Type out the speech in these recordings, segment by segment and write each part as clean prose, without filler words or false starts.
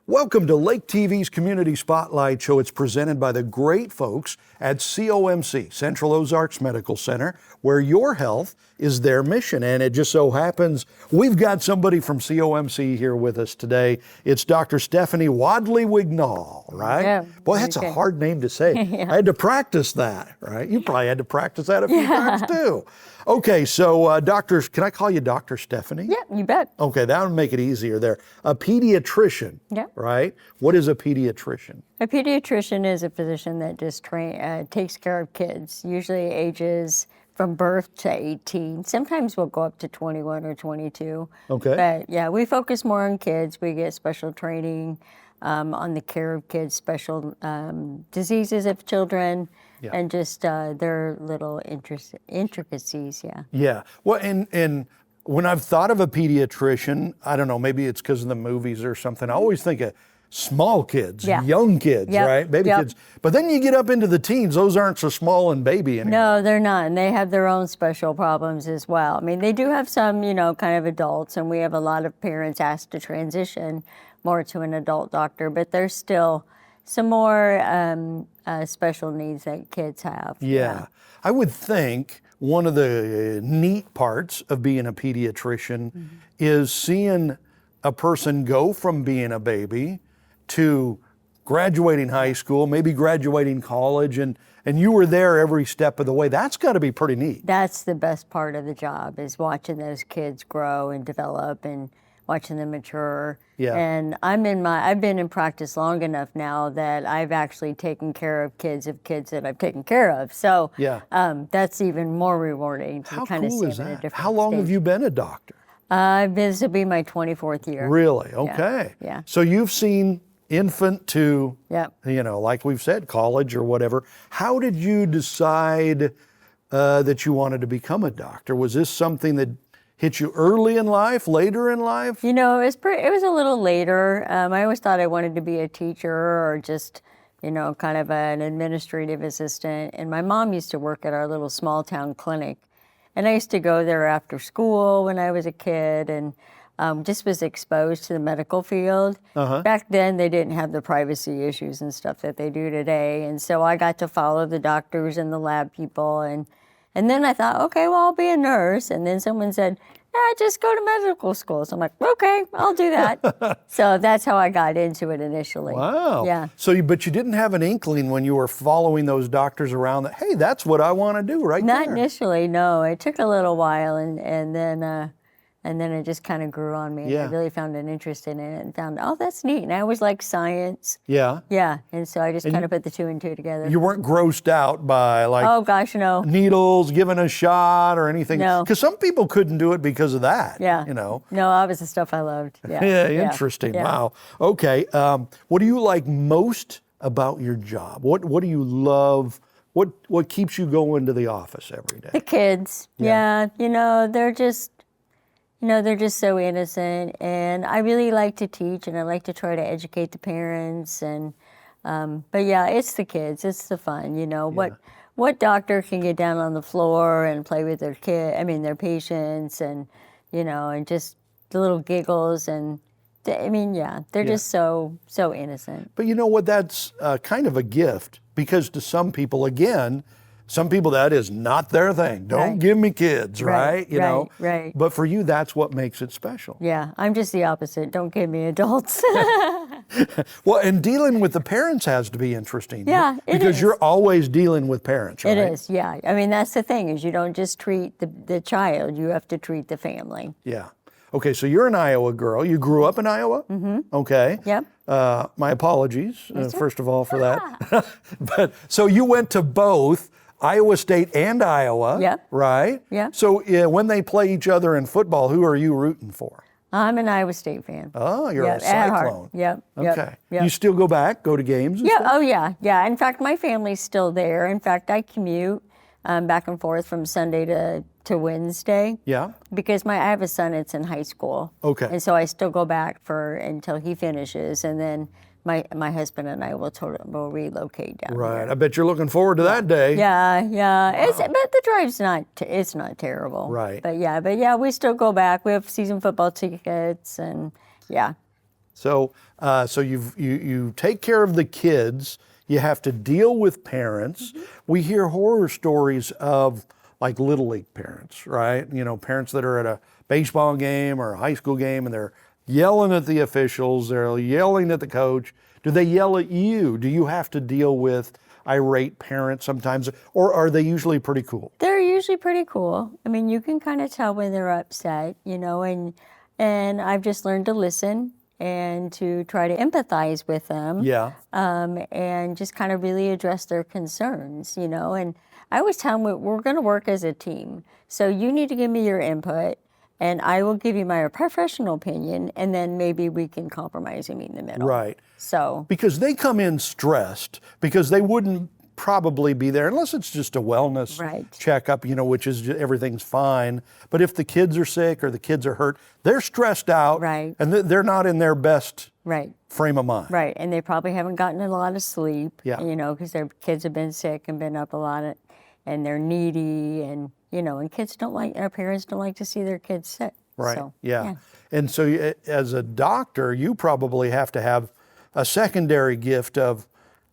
Welcome to Lake TV's Community Spotlight Show. It's presented by the great folks at COMC, Central Ozarks Medical Center, where your health is their mission. And it just so happens we've got somebody from COMC here with us today. It's Dr. Stephanie Wadle-Wignall, right? Yeah. Boy, that's a hard name to say. Yeah. I had to practice that, right? You probably had to practice that a few times too. Okay, so can I call you Dr. Stephanie? Yeah, you bet. Okay, that would make it easier there. A pediatrician, right? What is a pediatrician? A pediatrician is a physician that just takes care of kids, usually ages from birth to 18. Sometimes we'll go up to 21 or 22. Okay. But yeah, we focus more on kids. We get special training on the care of kids, special diseases of children, and just their little intricacies, Yeah, well, and when I've thought of a pediatrician, I don't know, maybe it's because of the movies or something, I always think of small kids, young kids, right? Baby kids. But then you get up into the teens, those aren't so small and baby anymore. No, they're not, and they have their own special problems as well. I mean, they do have some, kind of adults, and we have a lot of parents asked to transition more to an adult doctor, but there's still some more special needs that kids have. Yeah. I would think one of the neat parts of being a pediatrician is seeing a person go from being a baby to graduating high school, maybe graduating college, and you were there every step of the way. That's got to be pretty neat. That's the best part of the job, is watching those kids grow and develop and watching them mature. Yeah. And I've been in practice long enough now that I've actually taken care of kids that I've taken care of. So that's even more rewarding to kind of see is them in a that? different How long stage. have you been a doctor? This will be my 24th year. Really? Okay. Yeah. So you've seen infant to, Yep. like we've said, college or whatever. How did you decide that you wanted to become a doctor? Was this something that hit you early in life, later in life? It was a little later. I always thought I wanted to be a teacher or just, kind of an administrative assistant. And my mom used to work at our little small town clinic. And I used to go there after school when I was a kid and just was exposed to the medical field. Back then, they didn't have the privacy issues and stuff that they do today. And so I got to follow the doctors and the lab people. And then I thought, okay, well, I'll be a nurse. And then someone said, just go to medical school. So I'm like, okay, I'll do that. So that's how I got into it initially. Wow. Yeah. But you didn't have an inkling when you were following those doctors around that, hey, that's what I want to do right Not there. initially, no. It took a little while, and then it just kind of grew on me. And I really found an interest in it and found, that's neat. And I always liked science. Yeah. Yeah, and so I just kind of put the two and two together. You weren't grossed out by Oh gosh, no. needles, giving a shot or anything? No. Because some people couldn't do it because of that. Yeah. No, that was the stuff I loved. Yeah. Yeah, interesting. Yeah. Wow. Okay. What do you like most about your job? What do you love? What keeps you going to the office every day? The kids. Yeah. They're just so innocent, and I really like to teach, and I like to try to educate the parents, and but yeah, it's the kids, it's the fun, What doctor can get down on the floor and play with their their patients, and and just the little giggles, and they're just so innocent. But you know what? That's kind of a gift, because to some people, again, that is not their thing. Don't give me kids, right? Right. But for you, that's what makes it special. Yeah, I'm just the opposite. Don't give me adults. Well, and dealing with the parents has to be interesting. Yeah, it because is. you're always dealing with parents, right? It is, yeah. That's the thing, is you don't just treat the child, you have to treat the family. Yeah. Okay, so you're an Iowa girl. You grew up in Iowa? Mm-hmm. Okay. Yep. My apologies, first of all, for that. But so you went to both Iowa State and Iowa, right? Yeah. So when they play each other in football, who are you rooting for? I'm an Iowa State fan. Oh, you're a Cyclone. Yep. Okay. Yep. You still go to games and Yeah. stuff? Oh, yeah. Yeah. In fact, my family's still there. In fact, I commute back and forth from Sunday to Wednesday. Yeah. Because I have a son that's in high school. Okay. And so I still go back until he finishes, and then my husband and I will relocate down Right. here. I bet you're looking forward to that day. Yeah. Wow. But the drive's not terrible. Right. But yeah, we still go back. We have season football tickets, and yeah. So, you take care of the kids. You have to deal with parents. We hear horror stories of like Little League parents, right? You know, parents that are at a baseball game or a high school game and they're yelling at the officials, they're yelling at the coach. Do they yell at you? Do you have to deal with irate parents sometimes, or are they usually pretty cool? They're usually pretty cool. I mean, you can kind of tell when they're upset, you know, and I've just learned to listen and to try to empathize with them. Yeah. And just kind of really address their concerns, you know. And I always tell them we're going to work as a team. So you need to give me your input, and I will give you my professional opinion, and then maybe we can compromise and meet in the middle. Right. So because they come in stressed, because they wouldn't probably be there unless it's just a wellness checkup, you know, which is everything's fine. But if the kids are sick or the kids are hurt, they're stressed out, Right. and they're not in their best right. frame of mind. Right, and they probably haven't gotten a lot of sleep, Yeah. you know, because their kids have been sick and been up a lot, and they're needy, and, you know, and our parents don't like to see their kids sick. Right, So, yeah. And so as a doctor, you probably have to have a secondary gift of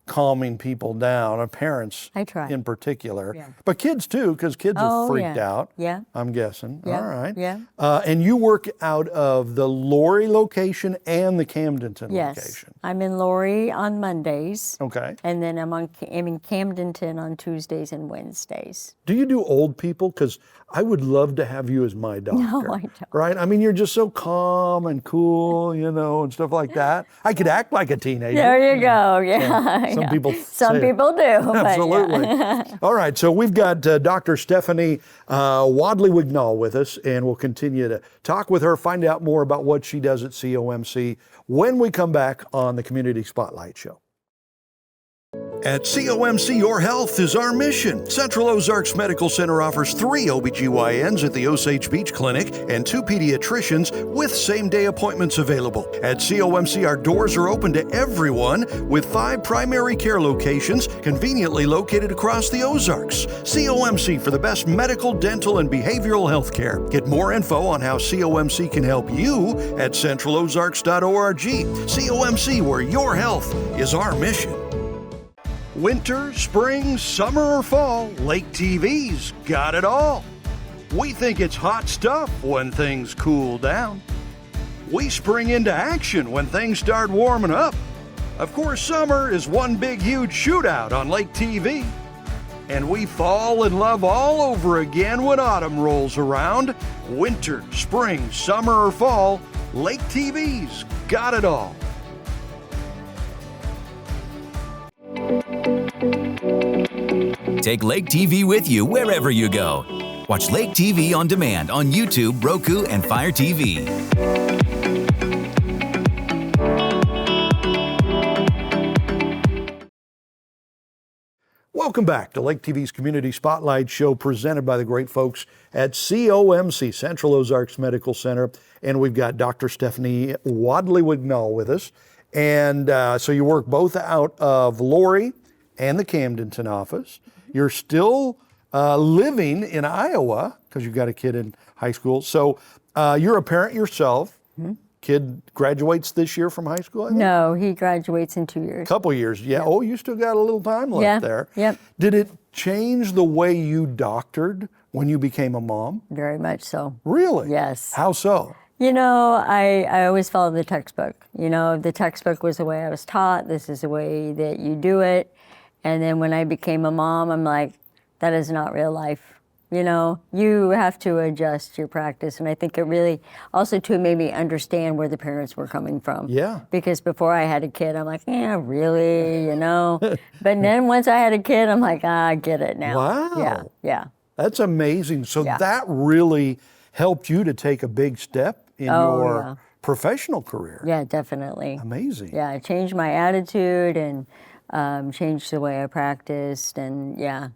calming people down, parents I try. in particular, Yeah. but kids too, because kids are freaked out, Yeah. I'm guessing. Yeah. All right. Yeah. And you work out of the Laurie location and the Camdenton Yes. location. I'm in Laurie on Mondays, Okay. and then I'm in Camdenton on Tuesdays and Wednesdays. Do you do old people? Because I would love to have you as my doctor. No, I don't. Right? I mean, you're just so calm and cool, you know, and stuff like that. I could act like a teenager. There you go, yeah. Some people Some say- people do. but yeah. Absolutely. All right, so we've got Dr. Stephanie Wadle-Wignall with us, and we'll continue to talk with her, find out more about what she does at COMC when we come back on the Community Spotlight Show. At COMC, your health is our mission. Central Ozarks Medical Center offers 3 OBGYNs at the Osage Beach Clinic and 2 pediatricians with same-day appointments available. At COMC, our doors are open to everyone with 5 primary care locations conveniently located across the Ozarks. COMC for the best medical, dental, and behavioral health care. Get more info on how COMC can help you at centralozarks.org. COMC, where your health is our mission. Winter, spring, summer, or fall, Lake TV's got it all. We think it's hot stuff when things cool down. We spring into action when things start warming up. Of course, summer is one big, huge shootout on Lake TV. And we fall in love all over again when autumn rolls around. Winter, spring, summer, or fall, Lake TV's got it all. Take Lake TV with you wherever you go. Watch Lake TV on demand on YouTube, Roku, and Fire TV. Welcome back to Lake TV's Community Spotlight Show, presented by the great folks at COMC, Central Ozarks Medical Center. And we've got Dr. Stephanie Wadle-Wignall with us. And so you work both out of Laurie and the Camdenton office. You're still living in Iowa because you've got a kid in high school. So you're a parent yourself. Mm-hmm. Kid graduates this year from high school, I think? No, he graduates in 2 years. Couple years, yeah. Oh, you still got a little time left there. Yep. Did it change the way you doctored when you became a mom? Very much so. Really? Yes. How so? You know, I always followed the textbook. You know, the textbook was the way I was taught. This is the way that you do it. And then when I became a mom, I'm like, that is not real life. You know, you have to adjust your practice. And I think it really also too made me understand where the parents were coming from. Yeah. Because before I had a kid, I'm like, yeah, really, you know. But then once I had a kid, I'm like, I get it now. Wow. Yeah, yeah. That's amazing. So Yeah. that really helped you to take a big step in your yeah. professional career. Yeah, definitely. Amazing. Yeah, it changed my attitude and changed the way I practiced, and yeah.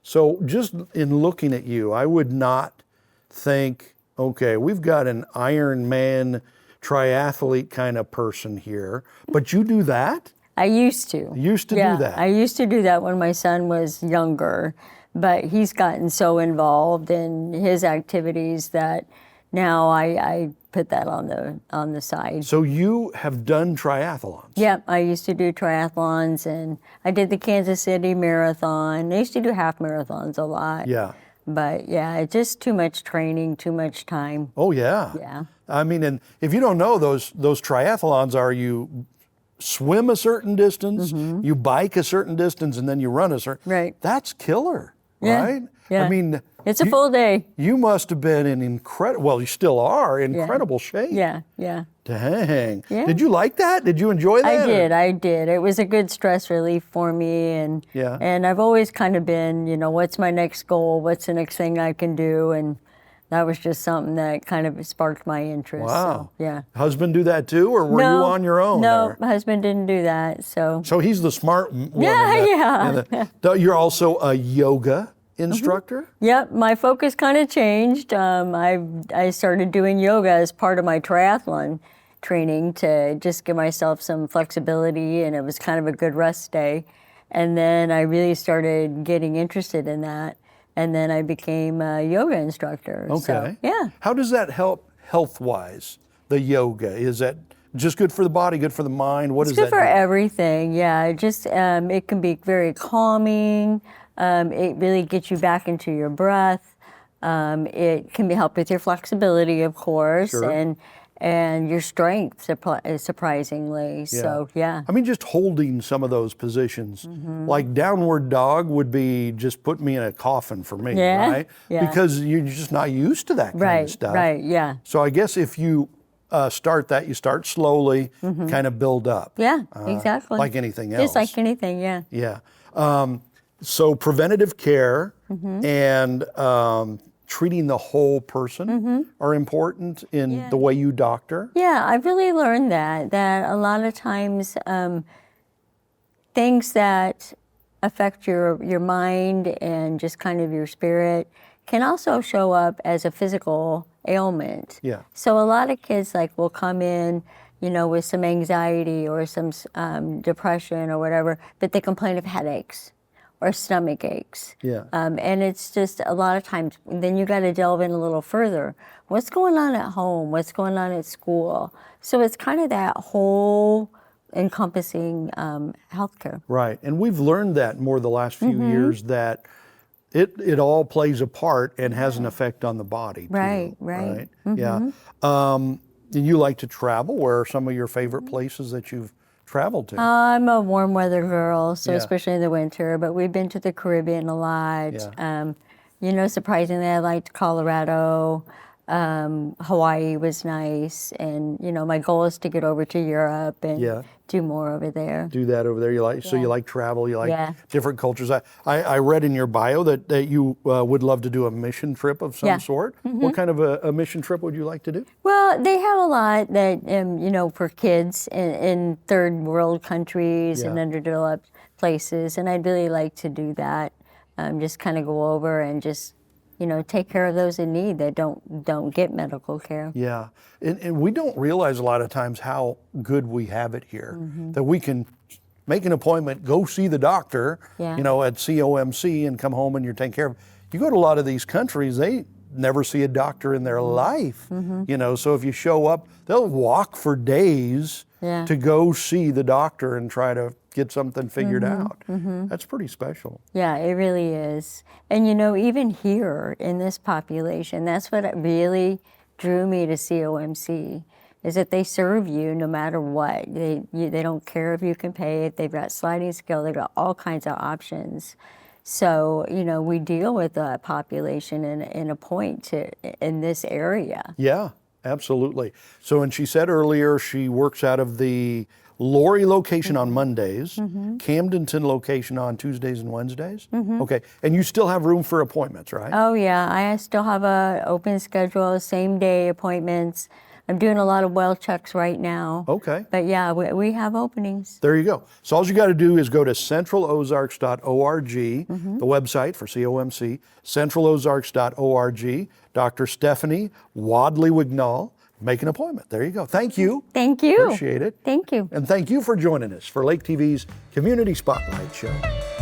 So just in looking at you, I would not think, okay, we've got an Ironman triathlete kind of person here, but you do that? I used to. Used to do that? I used to do that when my son was younger, but he's gotten so involved in his activities that now I put that on the side. So you have done triathlons. Yep, I used to do triathlons, and I did the Kansas City Marathon. I used to do half marathons a lot. Yeah. But yeah, it's just too much training, too much time. Oh yeah. Yeah. I mean, and if you don't know, those triathlons are you swim a certain distance, you bike a certain distance, and then you run a certain. Right. That's killer, Yeah. right? Yeah. I mean, It's a full day. you must have been in incredible. Well, you still are incredible shape. Yeah, yeah. Dang. Yeah. Did you like that? Did you enjoy that? I did. It was a good stress relief for me, and Yeah. and I've always kind of been, what's my next goal? What's the next thing I can do? And that was just something that kind of sparked my interest. Wow. So, yeah. Husband do that too, or were you on your own? No, there? my husband didn't do that. So So he's the smart one. Yeah. You're also a yoga instructor? Yep, my focus kind of changed. I started doing yoga as part of my triathlon training to just give myself some flexibility, and it was kind of a good rest day. And then I really started getting interested in that, and then I became a yoga instructor. Okay. So, yeah. How does that help health-wise, the yoga? Is that just good for the body, good for the mind? What It's does good that for do? everything. Yeah, it just it can be very calming. It really gets you back into your breath. It can be help with your flexibility, of course, Sure. and your strength, surprisingly. So yeah. I mean, just holding some of those positions, Mm-hmm. like downward dog would be just put me in a coffin for me, Yeah, right? yeah. Because you're just not used to that kind Right, of stuff. right, yeah. So I guess if you start that, you start slowly, kind of build up. Yeah, exactly. Like anything else. Just like anything, yeah. Yeah. So preventative care Mm-hmm. and treating the whole person are important in the way you doctor. Yeah, I've really learned that a lot of times things that affect your mind and just kind of your spirit can also show up as a physical ailment. Yeah. So a lot of kids will come in, with some anxiety or some depression or whatever, but they complain of headaches or stomach aches. Yeah. And it's just a lot of times, then you got to delve in a little further. What's going on at home? What's going on at school? So it's kind of that whole encompassing healthcare. Right. And we've learned that more the last few years that it all plays a part and has an effect on the body. Too, Right, right. Yeah. And you like to travel. Where are some of your favorite places that you've traveled to? I'm a warm weather girl, so Yeah. especially in the winter, but we've been to the Caribbean a lot. Surprisingly, I liked Colorado. Hawaii was nice, and my goal is to get over to Europe and do more over there. Do that over there. You like so you like travel. You like Yeah. different cultures. I read in your bio that you would love to do a mission trip of some Yeah. sort. What kind of a mission trip would you like to do? Well, they have a lot that, for kids in third world countries and Yeah. underdeveloped places, and I'd really like to do that. Just kind of go over and just, take care of those in need that don't get medical care. Yeah, and we don't realize a lot of times how good we have it here, that we can make an appointment, go see the doctor, Yeah. at COMC and come home and you're taken care of. You go to a lot of these countries, they never see a doctor in their life, so if you show up, they'll walk for days Yeah. to go see the doctor and try to get something figured out. That's pretty special. Yeah, it really is. And even here in this population, that's what really drew me to COMC, is that they serve you no matter what. They don't care if you can pay it. They've got sliding scale. They've got all kinds of options. So, we deal with the population in a point in this area. Yeah, absolutely. So, and she said earlier she works out of the Lori location on Mondays, Camdenton location on Tuesdays and Wednesdays. Okay, and you still have room for appointments, right? Oh yeah, I still have a open schedule, same day appointments. I'm doing a lot of well checks right now. Okay. But yeah, we have openings. There you go. So all you got to do is go to centralozarks.org, the website for COMC, centralozarks.org, Dr. Stephanie Wadle-Wignall. Make an appointment. There you go. Thank you. Thank you. Appreciate it. Thank you. And thank you for joining us for Lake TV's Community Spotlight Show.